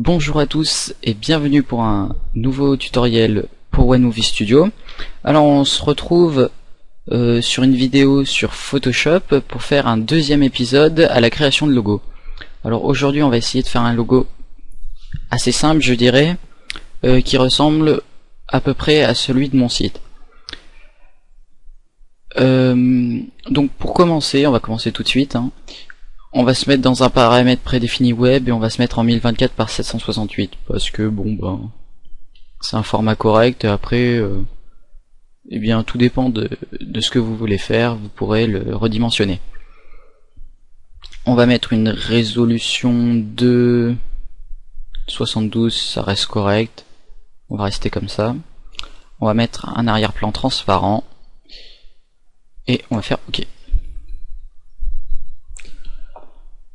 Bonjour à tous et bienvenue pour un nouveau tutoriel pour One Movie Studio. Alors on se retrouve sur une vidéo sur Photoshop pour faire un deuxième épisode à la création de logo. Alors aujourd'hui on va essayer de faire un logo assez simple, je dirais, qui ressemble à peu près à celui de mon site. Donc pour commencer, on va commencer tout de suite. On va se mettre dans un paramètre prédéfini web et on va se mettre en 1024 par 768 parce que bon ben c'est un format correct et après eh bien tout dépend de ce que vous voulez faire, vous pourrez le redimensionner. On va mettre une résolution de 72, ça reste correct. On va rester comme ça. On va mettre un arrière-plan transparent et on va faire OK.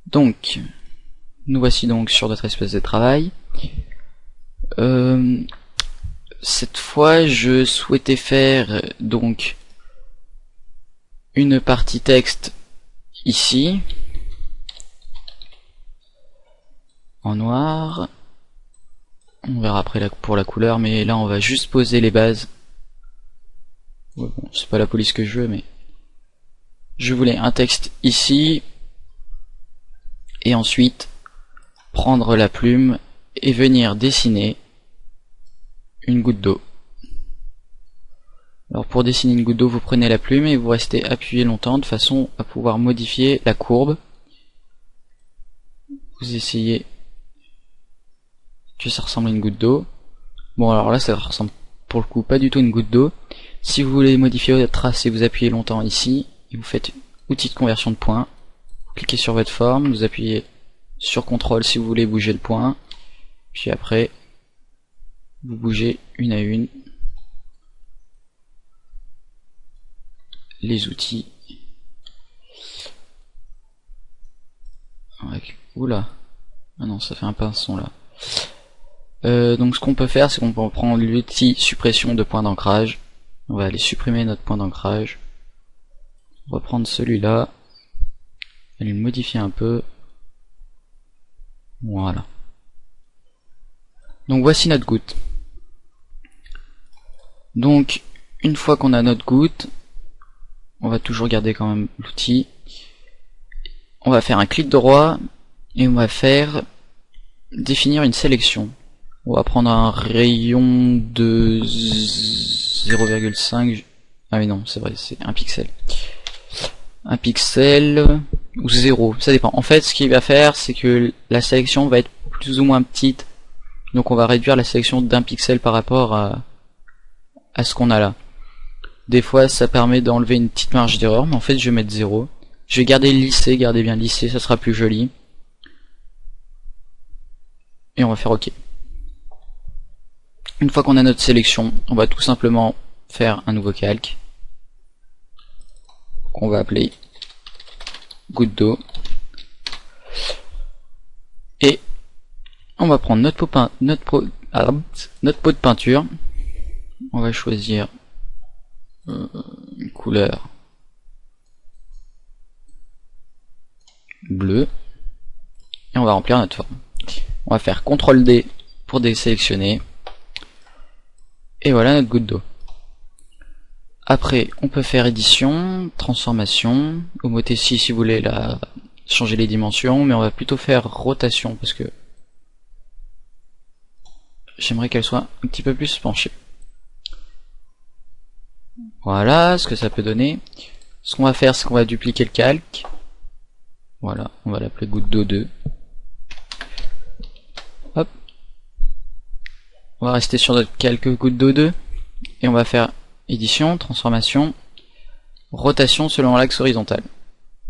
Donc, nous voici donc sur notre espace de travail. Cette fois, je souhaitais faire donc une partie texte ici, en noir. On verra après pour la couleur, mais là on va juste poser les bases. Ouais, bon, c'est pas la police que je veux, mais je voulais un texte ici. Et ensuite prendre la plume et venir dessiner une goutte d'eau. Alors pour dessiner une goutte d'eau, vous prenez la plume et vous restez appuyé longtemps de façon à pouvoir modifier la courbe. Vous essayez que ça ressemble à une goutte d'eau. Bon alors là ça ressemble pour le coup pas du tout à une goutte d'eau. Si vous voulez modifier votre tracé, vous appuyez longtemps ici et vous faites outil de conversion de points. Vous cliquez sur votre forme, vous appuyez sur CTRL si vous voulez bouger le point, puis après vous bougez une à une les outils. Oula, ah non ça fait un pinceau là. Donc ce qu'on peut faire, c'est qu'on peut prendre l'outil suppression de point d'ancrage. On va aller supprimer notre point d'ancrage. On va prendre celui-là. Aller le modifier un peu. Voilà. Donc voici notre goutte. Donc une fois qu'on a notre goutte, on va toujours garder quand même l'outil. On va faire un clic droit et on va faire définir une sélection. On va prendre un rayon de 0,5. Ah oui non, c'est vrai, c'est un pixel. Un pixel ou 0, ça dépend. En fait, ce qu'il va faire, c'est que la sélection va être plus ou moins petite. Donc on va réduire la sélection d'un pixel par rapport à ce qu'on a là. Des fois, ça permet d'enlever une petite marge d'erreur, mais en fait, je vais mettre 0. Je vais garder lissé, gardez bien lissé, ça sera plus joli. Et on va faire OK. Une fois qu'on a notre sélection, on va tout simplement faire un nouveau calque qu'on va appeler goutte d'eau. Et on va prendre notre pot de peinture. On va choisir une couleur bleue et on va remplir notre forme. On va faire CTRL D pour désélectionner et voilà notre goutte d'eau. Après on peut faire édition, transformation, Omotessi si vous voulez la changer les dimensions, mais on va plutôt faire rotation parce que j'aimerais qu'elle soit un petit peu plus penchée. Voilà ce que ça peut donner. Ce qu'on va faire, c'est qu'on va dupliquer le calque. Voilà, on va l'appeler goutte d'eau 2. Hop. On va rester sur notre calque goutte d'eau 2 et on va faire édition, transformation, rotation selon l'axe horizontal.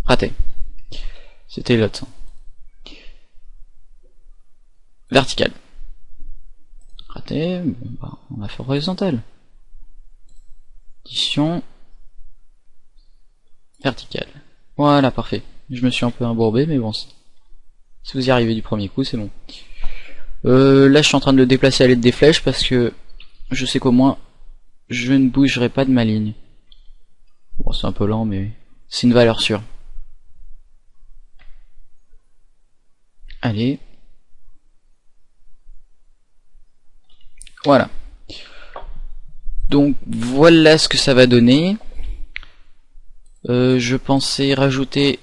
Raté. C'était l'autre. Vertical. Raté. Bon, bah, on va faire horizontal. Édition. Vertical. Voilà, parfait. Je me suis un peu embourbé, mais bon. Si vous y arrivez du premier coup, c'est bon. Là, je suis en train de le déplacer à l'aide des flèches parce que je sais qu'au moins je ne bougerai pas de ma ligne. Bon, c'est un peu lent, mais c'est une valeur sûre. Allez. Voilà. Donc voilà ce que ça va donner. Je pensais rajouter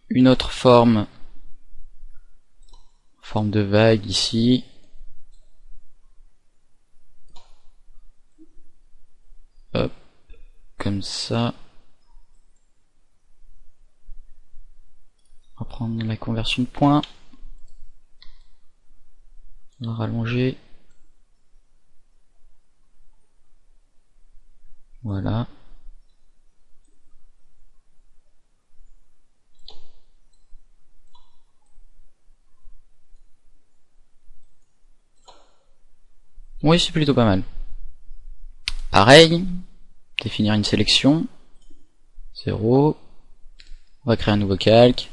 une autre forme de vague ici. Hop, comme ça. On va prendre la conversion de points. On va rallonger. Voilà. Oui, c'est plutôt pas mal. Pareil, définir une sélection. 0. On va créer un nouveau calque.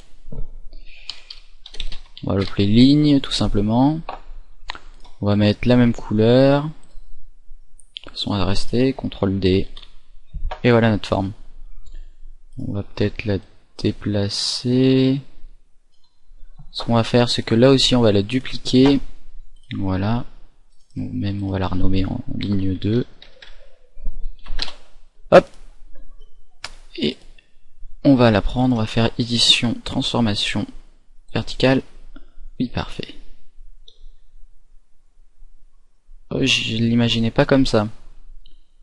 On va l'appeler ligne, tout simplement. On va mettre la même couleur. De toute façon, elle va rester. CTRL D. Et voilà notre forme. On va peut-être la déplacer. Ce qu'on va faire, c'est que là aussi, on va la dupliquer. Voilà. Ou même, on va la renommer en ligne 2. Hop. Et on va la prendre. On va faire édition, transformation verticale. Oui, parfait. Oh, je l'imaginais pas comme ça.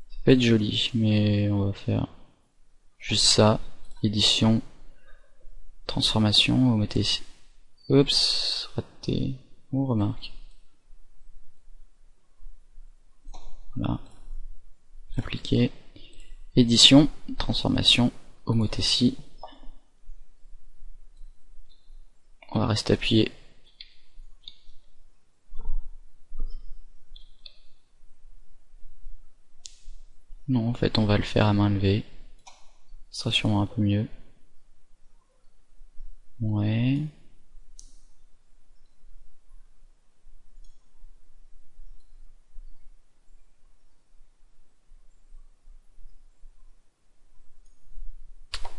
Ça peut être joli, mais on va faire juste ça. Édition, transformation, vous mettez ici. Oups, raté. Oh, remarque. Voilà. Appliquer. Édition, transformation, homothétie. On va rester appuyé. Non, en fait, on va le faire à main levée. Ce sera sûrement un peu mieux. Ouais.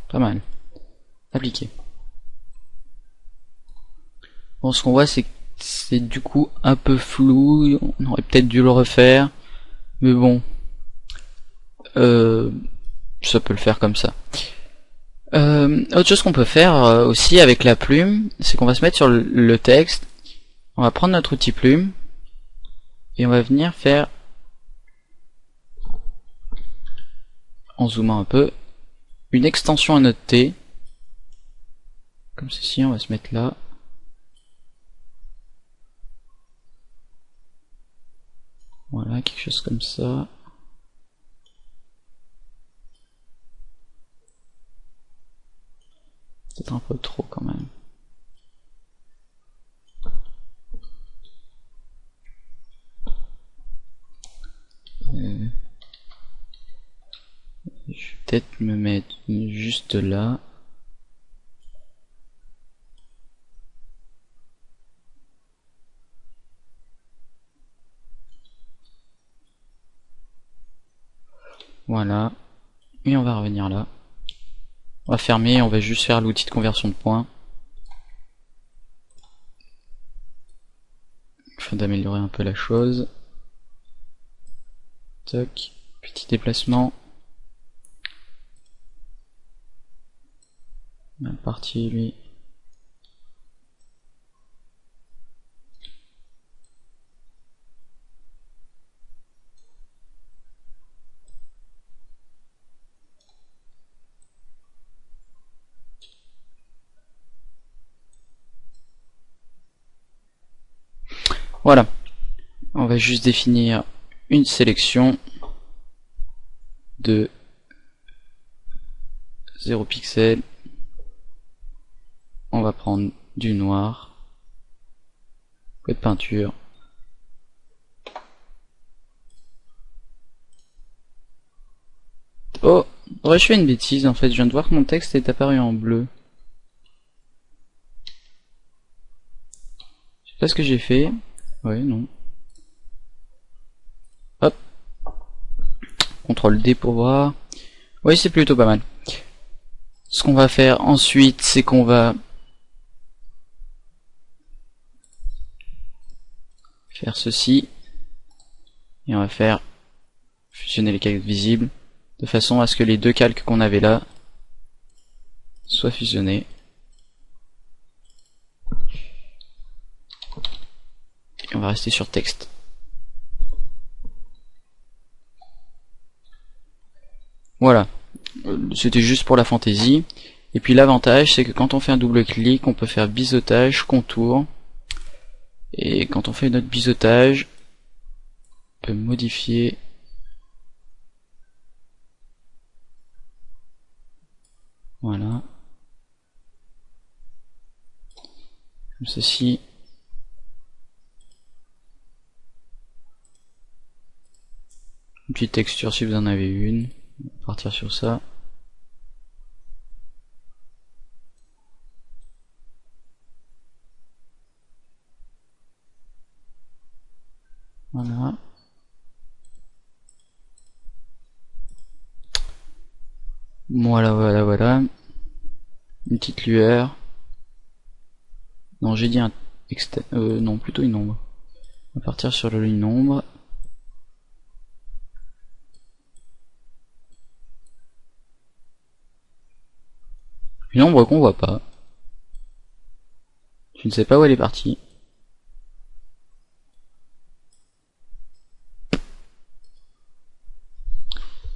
Pas mal. Appliquer. Bon, ce qu'on voit, c'est que c'est du coup un peu flou. On aurait peut-être dû le refaire. Mais bon. Ça peut le faire comme ça. Autre chose qu'on peut faire aussi avec la plume, c'est qu'on va se mettre sur le texte. On va prendre notre outil plume. Et on va venir faire, en zoomant un peu, une extension à notre T. Comme ceci, on va se mettre là. Voilà, quelque chose comme ça. Peut-être un peu trop quand même. Je vais peut-être me mettre juste là. Voilà. Et on va revenir là. On va fermer, on va juste faire l'outil de conversion de points. Afin d'améliorer un peu la chose. Toc. Petit déplacement. Mal parti lui. Voilà. On va juste définir une sélection de 0 pixels. On va prendre du noir. Code peinture. Oh, ouais, je fais une bêtise en fait, je viens de voir que mon texte est apparu en bleu. Je sais pas ce que j'ai fait. Ouais, non. Hop. CTRL D pour voir. Oui, c'est plutôt pas mal. Ce qu'on va faire ensuite, c'est qu'on va faire ceci. Et on va faire fusionner les calques visibles de façon à ce que les deux calques qu'on avait là soient fusionnés. Et on va rester sur texte. Voilà, c'était juste pour la fantaisie. Et puis l'avantage, c'est que quand on fait un double clic, on peut faire biseautage, contour. Et quand on fait notre biseautage, on peut modifier voilà comme ceci. Une petite texture si vous en avez une. On va partir sur ça. Voilà. Voilà. Une petite lueur. Non, j'ai dit un non, plutôt une ombre. On va partir sur une ombre. Une ombre qu'on voit pas. Je ne sais pas où elle est partie.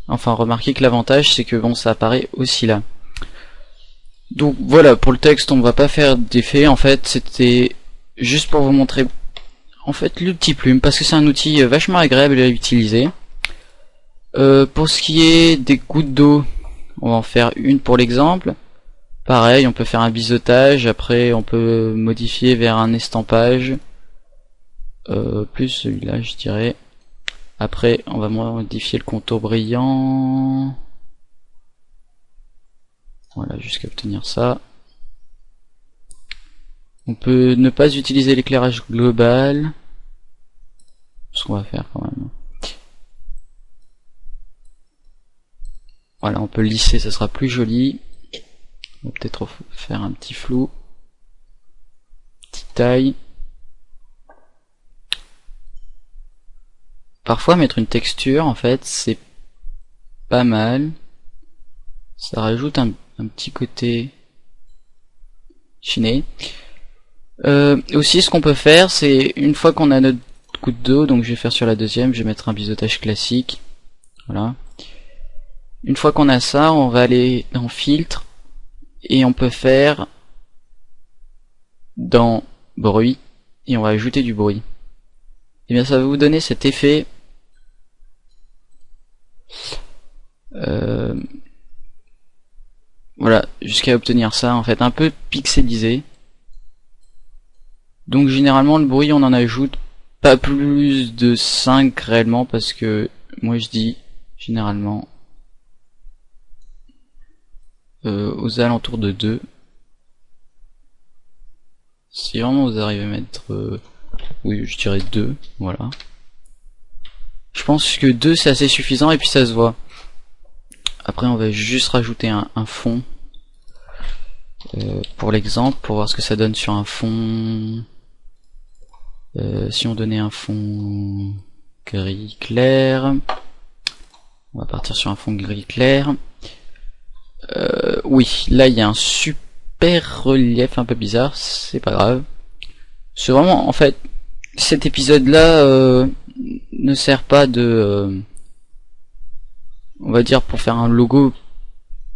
Enfin, remarquez que l'avantage, c'est que bon, ça apparaît aussi là. Donc voilà, pour le texte, on va pas faire d'effet. En fait, c'était juste pour vous montrer en fait le petit plume, parce que c'est un outil vachement agréable à utiliser. Pour ce qui est des gouttes d'eau, on va en faire une pour l'exemple. Pareil, on peut faire un biseautage, après on peut modifier vers un estampage. Plus celui-là, je dirais. Après, on va modifier le contour brillant. Voilà, jusqu'à obtenir ça. On peut ne pas utiliser l'éclairage global. Ce qu'on va faire quand même. Voilà, on peut lisser, ça sera plus joli. On va peut-être faire un petit flou. Petite taille. Parfois mettre une texture, en fait, c'est pas mal. Ça rajoute un petit côté chiné. Aussi, ce qu'on peut faire, c'est une fois qu'on a notre goutte d'eau, donc je vais faire sur la deuxième, je vais mettre un biseautage classique. Voilà. Une fois qu'on a ça, on va aller dans filtre et on peut faire dans bruit et on va ajouter du bruit. Et bien ça va vous donner cet effet voilà, jusqu'à obtenir ça en fait un peu pixelisé. Donc généralement le bruit on en ajoute pas plus de 5 réellement, parce que moi je dis généralement aux alentours de 2. Si vraiment vous arrivez à mettre oui, je dirais 2, voilà. Je pense que 2 c'est assez suffisant et puis ça se voit. Après on va juste rajouter un fond pour l'exemple, pour voir ce que ça donne sur un fond. Si on donnait un fond gris clair, on va partir sur un fond gris clair. Oui, là il y a un super relief un peu bizarre, c'est pas grave. C'est vraiment, en fait, cet épisode là ne sert pas de on va dire pour faire un logo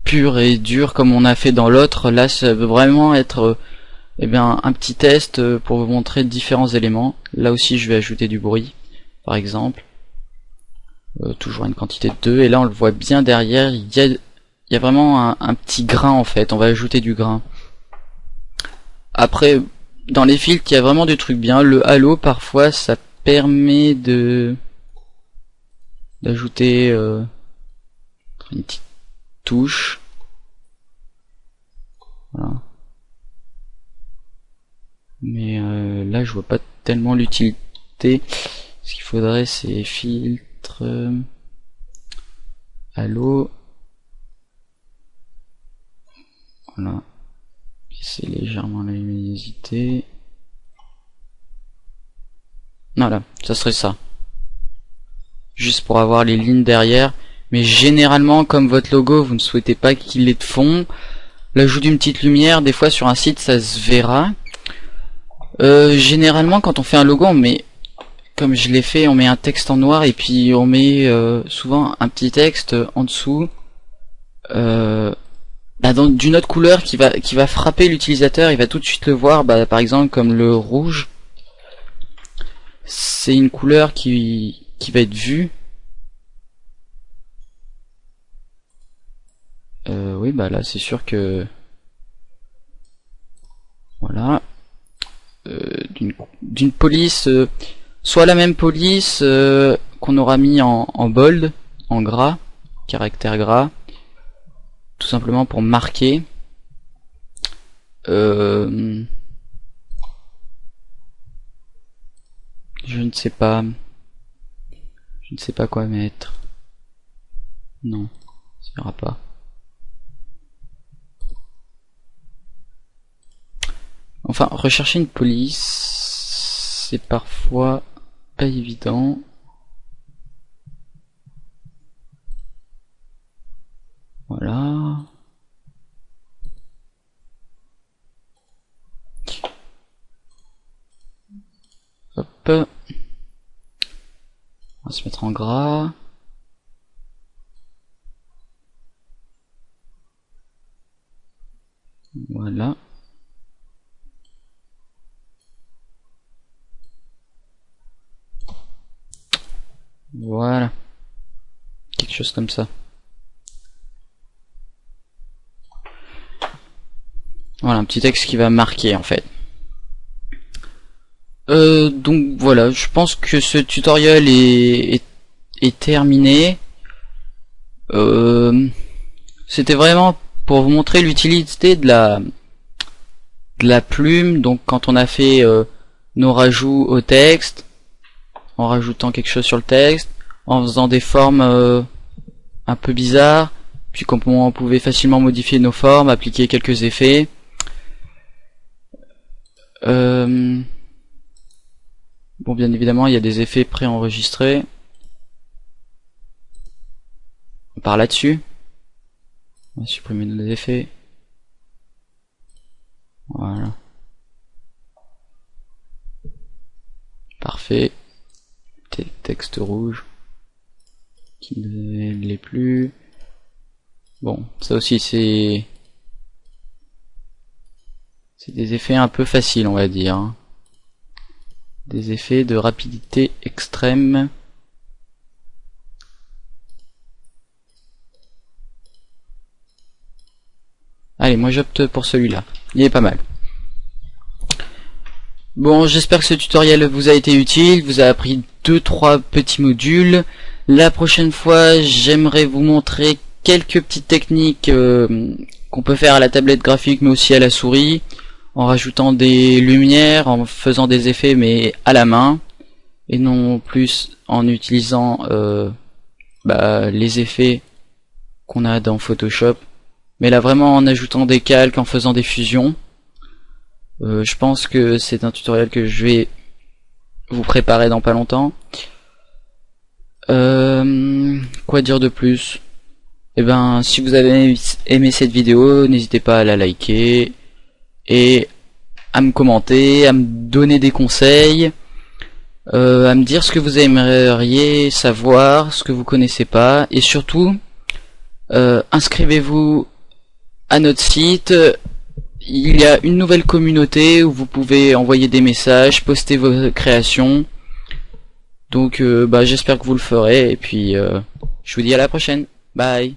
pur et dur comme on a fait dans l'autre. Là ça veut vraiment être eh bien un petit test pour vous montrer différents éléments. Là aussi je vais ajouter du bruit par exemple, toujours une quantité de 2, et là on le voit bien derrière, il y a vraiment un petit grain en fait, on va ajouter du grain. Après dans les filtres il y a vraiment des trucs bien, le halo parfois ça permet d'ajouter une petite touche. Voilà. Mais là je vois pas tellement l'utilité. Ce qu'il faudrait c'est filtre halo. Voilà. C'est légèrement la luminosité. Voilà, ça serait ça. juste pour avoir les lignes derrière. Mais généralement, comme votre logo, vous ne souhaitez pas qu'il ait de fond, l'ajout d'une petite lumière, des fois sur un site, ça se verra. Généralement, quand on fait un logo, on met, comme je l'ai fait, on met un texte en noir et puis on met souvent un petit texte en dessous d'une autre couleur qui va frapper l'utilisateur. Il va tout de suite le voir. Par exemple, comme le rouge, c'est une couleur qui va être vue. Oui, là c'est sûr que voilà, d'une police, soit la même police qu'on aura mis en bold, en gras, caractère gras, tout simplement pour marquer. Je ne sais pas quoi mettre. Non, ça ira pas. Enfin, rechercher une police, c'est parfois pas évident. Voilà. Hop. On va se mettre en gras. Voilà. Voilà. Quelque chose comme ça. Voilà, un petit texte qui va marquer en fait. Donc voilà, je pense que ce tutoriel est terminé. C'était vraiment pour vous montrer l'utilité de la plume. Donc quand on a fait nos rajouts au texte, en rajoutant quelque chose sur le texte, en faisant des formes un peu bizarres, puis on pouvait facilement modifier nos formes, appliquer quelques effets. Bon, bien évidemment, il y a des effets préenregistrés. On part là-dessus. On va supprimer nos effets. Voilà. Parfait. Texte rouge qui ne l'est plus. Bon, ça aussi c'est des effets un peu faciles, on va dire, hein. Des effets de rapidité extrême. Allez, moi j'opte pour celui-là. Il est pas mal. Bon, j'espère que ce tutoriel vous a été utile, vous a appris 2-3 petits modules. La prochaine fois, j'aimerais vous montrer quelques petites techniques qu'on peut faire à la tablette graphique mais aussi à la souris, en rajoutant des lumières, en faisant des effets mais à la main, et non plus en utilisant les effets qu'on a dans Photoshop, mais là vraiment en ajoutant des calques, en faisant des fusions. Je pense que c'est un tutoriel que je vais vous préparer dans pas longtemps. Quoi dire de plus? Eh ben, si vous avez aimé cette vidéo, n'hésitez pas à la liker et à me commenter, à me donner des conseils, à me dire ce que vous aimeriez savoir, ce que vous connaissez pas, et surtout inscrivez-vous à notre site. Il y a une nouvelle communauté où vous pouvez envoyer des messages, poster vos créations. Donc j'espère que vous le ferez, et puis je vous dis à la prochaine. Bye.